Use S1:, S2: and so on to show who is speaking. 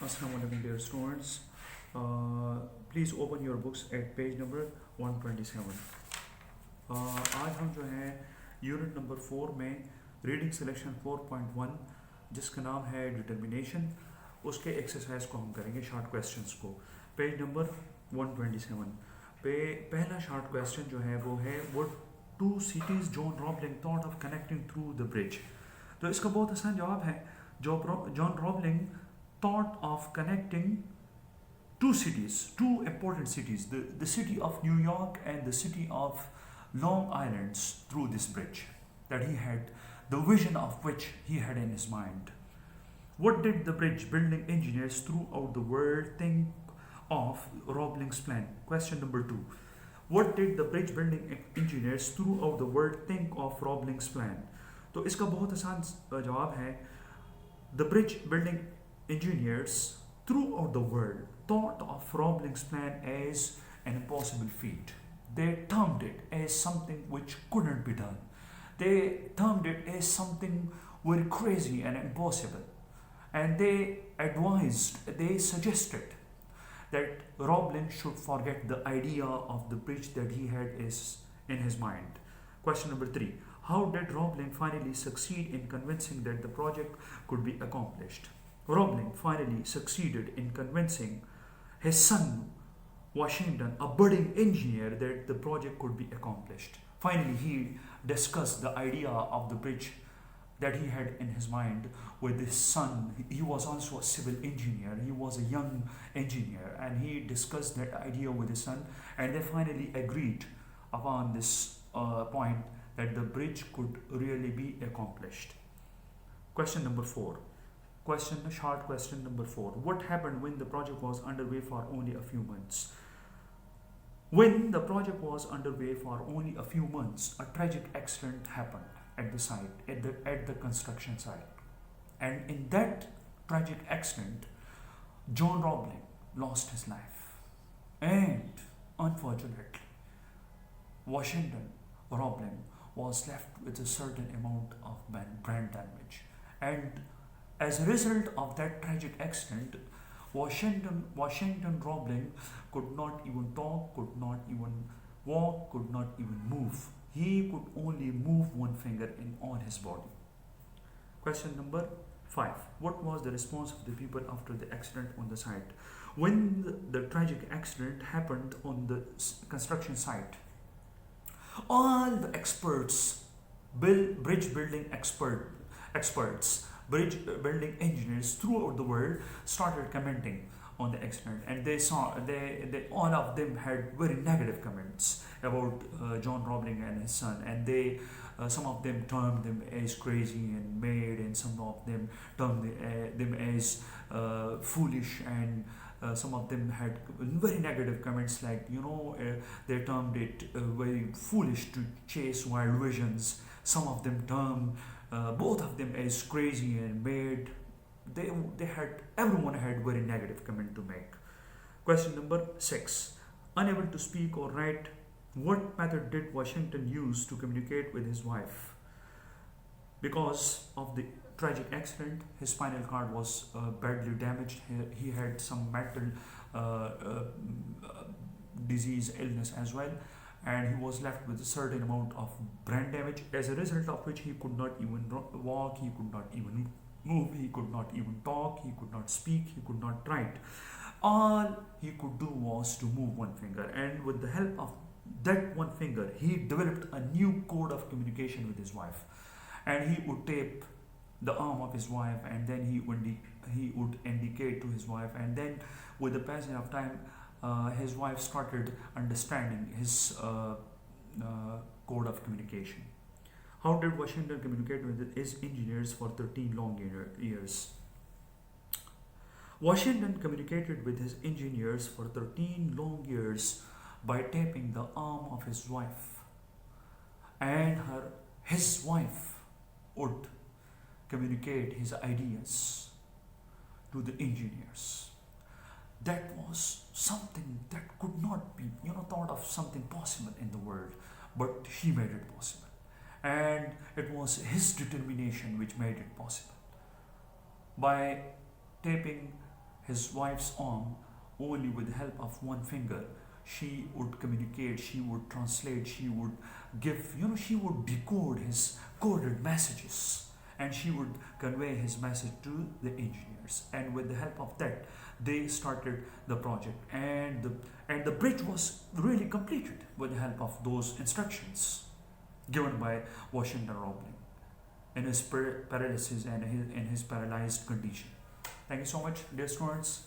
S1: Assalamu alaikum dear students. Please open your books at page number 127. आज हम जो है यूनिट नंबर 4 में रीडिंग सिलेक्शन 4.1 जिसका नाम है डिटर्मिनेशन, उसके एक्सरसाइज को हम करेंगे शॉर्ट क्वेश्चंस को। पेज नंबर 127 पे पहला शॉर्ट क्वेश्चन जो है वो है what two cities John Roebling thought of connecting through the bridge. तो इसका बहुत आसान जवाब है, John Roebling thought of connecting two cities, two important cities, the city of New York and the city of Long Island through this bridge that he had, the vision of which he had in his mind. What did the bridge building engineers throughout the world think of Robling's plan? Question number 2. What did the bridge building engineers throughout the world think of Robling's plan? तो इसका बहुत आसान जवाब है, the bridge building engineers throughout the world thought of Robling's plan as an impossible feat. They termed it as something which couldn't be done. They termed it as something very crazy and impossible. And they suggested that Roblin should forget the idea of the bridge that he had in his mind. Question number 3. How did Roblin finally succeed in convincing that the project could be accomplished? Roblin finally succeeded in convincing his son Washington, a budding engineer, that the project could be accomplished. Finally, he discussed the idea of the bridge that he had in his mind with his son. He was also a civil engineer. He was a young engineer, and he discussed that idea with his son, and they finally agreed upon this point that the bridge could really be accomplished. Question number 4. Short question number 4. What happened when the project was underway for only a few months? When the project was underway for only a few months, a tragic accident happened at the site, at the construction site. And in that tragic accident, John Roblin lost his life. And unfortunately, Washington Roblin was left with a certain amount of brain damage. And as a result of that tragic accident, Washington Roblin could not even talk, could not even walk, could not even move. He could only move one finger in on his body. Question number 5. What was the response of the people after the accident on the site? When the tragic accident happened on the construction site, all the experts, bridge building experts, bridge building engineers throughout the world started commenting on the accident, and they saw they all of them had very negative comments about John Roblin and his son, and they some of them termed them as crazy and mad, and some of them termed them as foolish, and some of them had very negative comments like they termed it very foolish to chase wild visions. Some of them termed both of them as crazy and mad. Everyone had very negative comment to make. Question number 6. Unable to speak or write, what method did Washington use to communicate with his wife? Because of the tragic accident, his spinal cord was badly damaged. He had some mental disease, illness as well, and he was left with a certain amount of brain damage, as a result of which he could not even walk, he could not even move, he could not even talk, he could not speak, he could not write. All he could do was to move one finger, and with the help of that one finger, he developed a new code of communication with his wife. And he would tape the arm of his wife, and then he would indicate to his wife, and then with the passage of time, his wife started understanding his code of communication. How did Washington communicate with his engineers for 13 long years? Washington communicated with his engineers for 13 long years by taping the arm of his wife, and his wife would communicate his ideas to the engineers. That was something that could not be thought of something possible in the world, but he made it possible, and it was his determination which made it possible. By taping his wife's arm only with the help of one finger. She would communicate, she would translate, she would give, she would decode his coded messages, and she would convey his message to the engineers. And with the help of that, they started the project, and the bridge was really completed with the help of those instructions given by Washington Roebling in his paralysis and in his paralyzed condition. Thank you so much, dear students.